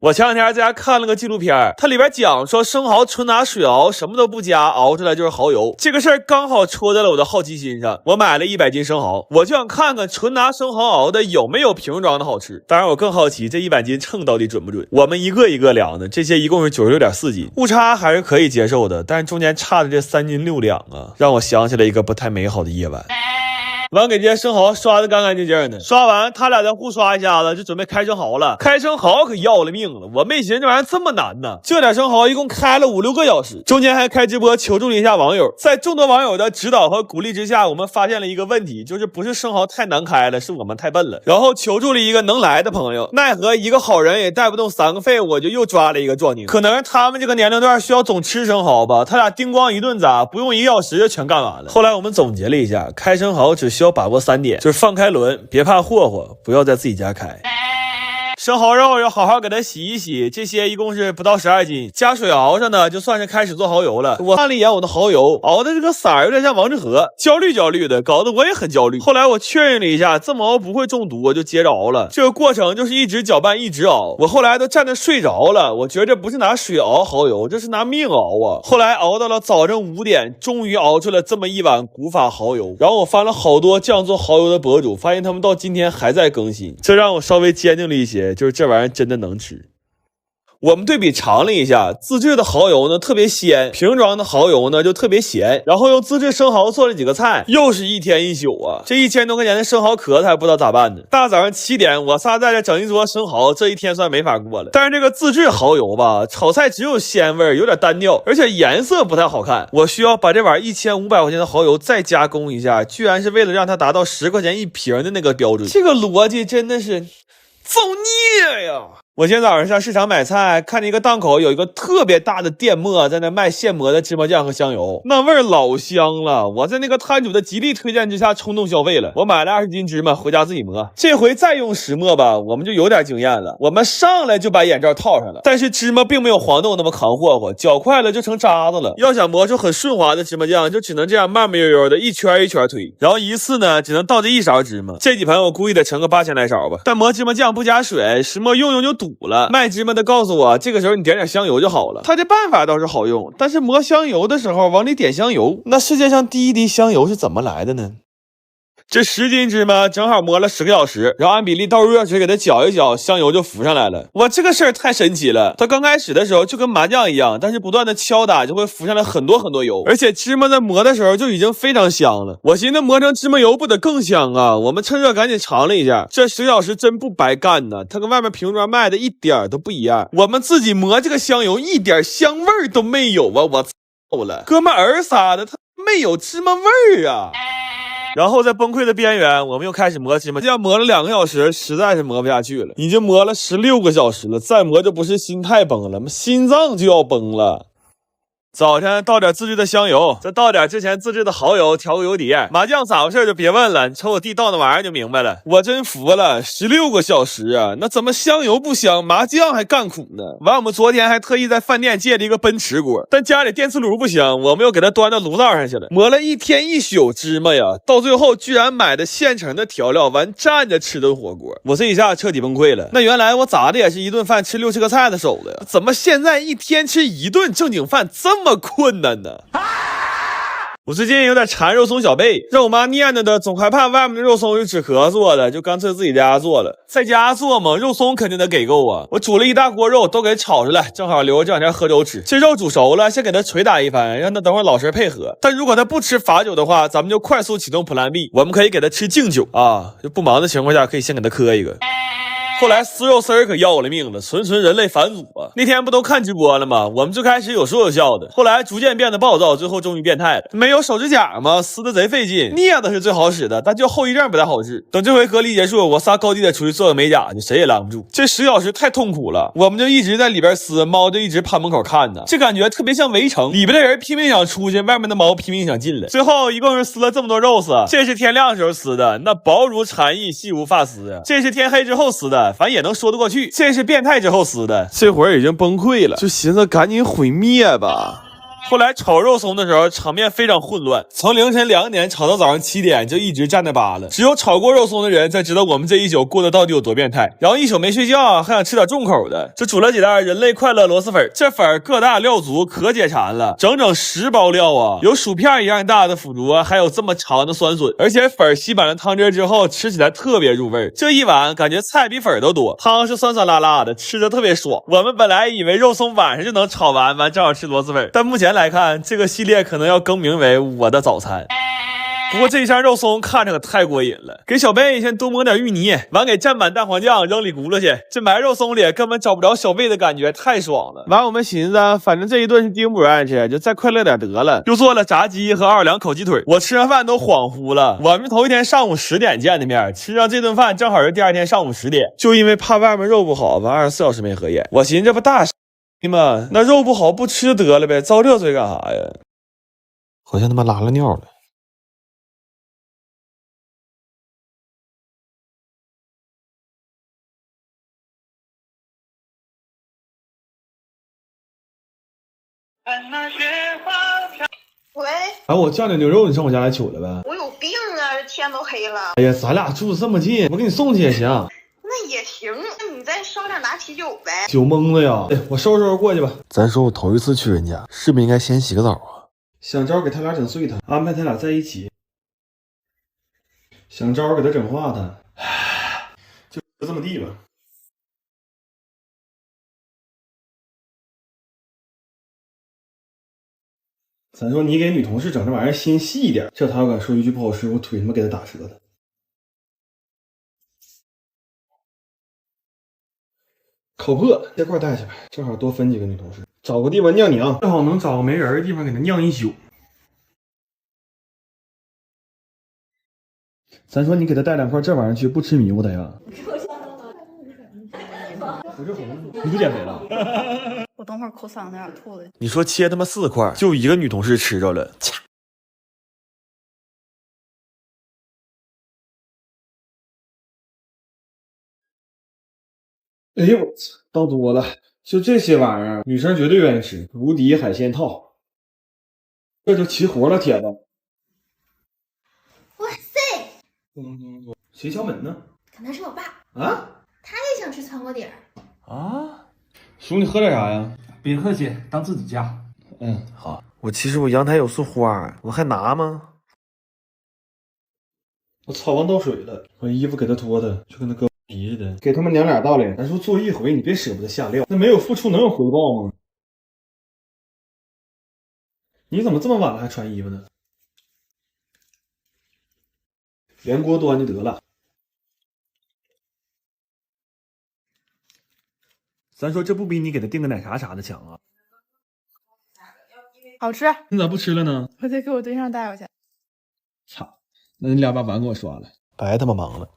我前两天在家看了个纪录片，它里边讲说生蚝纯拿水熬，什么都不加，熬出来就是蚝油。这个事儿刚好戳在了我的好奇心上，我买了100斤生蚝，我就想看看纯拿生蚝熬的有没有瓶装的好吃。当然我更好奇这100斤称到底准不准。我们一个一个量的，这些一共是96.4斤，误差还是可以接受的，但是中间差的这3斤6两啊，让我想起了一个不太美好的夜晚。完给这些生蚝刷得干干净净的，刷完他俩再互刷一下子，就准备开生蚝了。开生蚝可要了命了，我没寻思这玩意儿这么难呢。这点生蚝一共开了5、6个小时，中间还开直播求助了一下网友。在众多网友的指导和鼓励之下，我们发现了一个问题，就是不是生蚝太难开了，是我们太笨了。然后求助了一个能来的朋友，奈何一个好人也带不动3个废物，我就又抓了一个壮丁。可能他们这个年龄段需要总吃生蚝吧，他俩叮咣一顿砸，不用1个小时就全干完了。后来我们总结了一下，开生蚝只需要把握3点，就是放开轮，别怕霍霍，不要在自己家开。生蚝肉要好好给它洗一洗，这些一共是不到12斤，加水熬上呢，就算是开始做蚝油了。我看了一眼我的蚝油，熬的这个色儿有点像王致和，焦绿焦绿的，搞得我也很焦虑。后来我确认了一下，这么熬不会中毒，我就接着熬了。这个过程就是一直搅拌一直熬，我后来都站着睡着了。我觉得不是拿水熬蚝油，这是拿命熬啊。后来熬到了早上5点，终于熬出了这么一碗古法蚝油。然后我翻了好多这样做蚝油的博主，发现他们到今天还在更新，这让我稍微坚定了一些，就是这玩意儿真的能吃。我们对比尝了一下，自制的蚝油呢特别鲜，瓶装的蚝油呢就特别咸。然后用自制生蚝做了几个菜，又是一天一宿啊！这1000多块钱的生蚝壳子还不知道咋办呢。大早上7点，我仨在这整一桌生蚝，这一天算没法过了。但是这个自制蚝油吧，炒菜只有鲜味，有点单调，而且颜色不太好看。我需要把这碗1500块钱的蚝油再加工一下，居然是为了让它达到10块钱一瓶的那个标准。这个逻辑真的是造孽呀！我今天早上上市场买菜，看见一个档口有一个特别大的电磨，在那卖现磨的芝麻酱和香油，那味儿老香了。我在那个摊主的极力推荐之下冲动消费了，我买了20斤芝麻回家自己磨。这回再用石磨吧，我们就有点经验了。我们上来就把眼罩套上了，但是芝麻并没有黄豆那么扛霍霍，搅快了就成渣子了。要想磨出很顺滑的芝麻酱，就只能这样慢慢悠悠的一圈一圈推，然后一次呢只能倒这1勺芝麻。这几盆我估计得盛个8000来勺吧。但磨芝麻酱不加水，石磨用就堵了。卖芝麻的告诉我，这个时候你点点香油就好了。他这办法倒是好用，但是磨香油的时候往里点香油，那世界上第一滴香油是怎么来的呢？这10斤芝麻正好磨了10个小时，然后按比例倒入热水给它搅一搅，香油就浮上来了。哇，这个事儿太神奇了！它刚开始的时候就跟麻酱一样，但是不断的敲打就会浮上来很多很多油，而且芝麻在磨的时候就已经非常香了。我寻思磨成芝麻油不得更香啊！我们趁热赶紧尝了一下，这10个小时真不白干呢，它跟外面瓶装卖的一点都不一样。我们自己磨这个香油一点香味儿都没有啊！我操了，哥们儿仨的，它没有芝麻味儿啊！然后在崩溃的边缘，我们又开始磨芝麻，这样磨了2个小时，实在是磨不下去了。已经磨了16个小时了，再磨就不是心态崩了，心脏就要崩了。早晨倒点自制的香油，再倒点之前自制的蚝油，调个油底。麻酱咋回事就别问了，你瞅我弟倒那玩意儿就明白了。我真服了，16个小时啊，那怎么香油不香，麻酱还干苦呢？完，我们昨天还特意在饭店借了一个奔驰锅，但家里电磁炉不香，我们又给它端到炉灶上去了。磨了一天一宿芝麻呀，到最后居然买的现成的调料，完蘸着吃顿火锅。我这一下彻底崩溃了。那原来我咋的也是一顿饭吃6、7个菜的手的呀，怎么现在一天吃1顿正经饭这么困难呢？我最近有点馋肉松小贝，让我妈念叨的，总害怕外面的肉松是纸壳做的，就干脆自己在家做了。在家做嘛，肉松肯定得给够啊！我煮了一大锅肉，都给炒出来，正好留着这两天喝粥吃。这肉煮熟了，先给它捶打一番，让它等会儿老实配合。但如果它不吃罚酒的话，咱们就快速启动 Plan B， 我们可以给它吃敬酒啊，就不忙的情况下可以先给它磕一个。后来撕肉丝儿可要了命了，纯人类反祖啊！那天不都看直播了吗？我们最开始有说有笑的，后来逐渐变得暴躁，最后终于变态了。没有手指甲吗？撕的贼费劲，镊子是最好使的，但就后遗症不太好治。等这回隔离结束，我仨高低得出去做个美甲去，谁也拦不住。这10小时太痛苦了，我们就一直在里边撕，猫就一直趴门口看呢。这感觉特别像围城，里边的人拼命想出去，外面的猫拼命想进来。最后一共是撕了这么多肉丝，这是天亮时候撕的，那薄如蝉翼，细如发丝啊；这是天黑之后撕的，反正也能说得过去。这是变态之后撕的，这会儿已经崩溃了，就寻思赶紧毁灭吧。后来炒肉松的时候，场面非常混乱，从凌晨2点炒到早上7点，就一直站那扒了。只有炒过肉松的人才知道我们这一宿过得到底有多变态。然后一宿没睡觉，还想吃点重口的，就煮了几袋人类快乐螺蛳粉。这粉儿个大料足，可解馋了，整整10包料啊！有薯片一样大的腐竹，还有这么长的酸笋，而且粉吸满了汤汁之后，吃起来特别入味。这一碗感觉菜比粉都多，汤是酸酸辣辣的，吃着特别爽。我们本来以为肉松晚上就能炒完正好吃螺蛳粉，但目前来看，这个系列可能要更名为我的早餐。不过这一箱肉松看着可太过瘾了，给小贝先多抹点芋泥，完给蘸满蛋黄酱扔里轱辘去。这埋肉松里根本找不着小贝的感觉，太爽了。完我们寻思，反正这一顿是丁不爱吃，就再快乐点得了。又做了炸鸡和奥尔良烤鸡腿，我吃完饭都恍惚了。我们头一天上午10点见的面，吃上这顿饭正好是第2天上午10点。就因为怕外面肉不好，完24小时没合眼。我寻思这不大你们那肉不好不吃得了呗，遭这罪干啥呀？好像他妈拉了尿了。喂，我叫点牛肉，你上我家来取了呗。我有病啊！天都黑了。哎呀，咱俩住的这么近，我给你送去也行。那也行，那你再烧点拿啤酒呗。酒蒙子呀！哎，我收拾过去吧。咱说我头一次去人家，是不是应该先洗个澡啊？想招给他俩整碎他，安排他俩在一起。想招给他整化他，就这么地吧。咱说你给女同事整这玩意儿心细一点，这他要敢说一句不好吃，我腿他妈给他打折的。烤破，这块带去吧，正好多分几个女同事，找个地方酿娘，正好能找个没人的地方给他酿一宿。咱说你给他带2块这玩意儿去，不吃迷糊他呀？不是红，你不减肥了？我等会儿口嗓子有点吐了。你说切他妈4块，就一个女同事吃着了，掐！哎呦我操，倒多了，就这些玩意儿，女生绝对愿意吃。无敌海鲜套，这就齐活了，铁子。哇塞！谁敲门呢？可能是我爸，啊？他也想吃糖锅底儿。啊？叔，你喝点啥呀？别客气，当自己家。嗯，好。我其实我阳台有束花，我还拿吗？我操，忘倒水了，我衣服给他脱的，就跟他割皮似的。给他们娘俩道理，咱说做一回，你别舍不得下料，那没有付出能有回报吗？你怎么这么晚了还穿衣服呢？连锅端就得了。咱说这不比你给他订个奶茶啥的强啊？好吃，你咋不吃了呢？我得给我对象带回去。操，那你俩把碗给我刷了，白他妈忙了。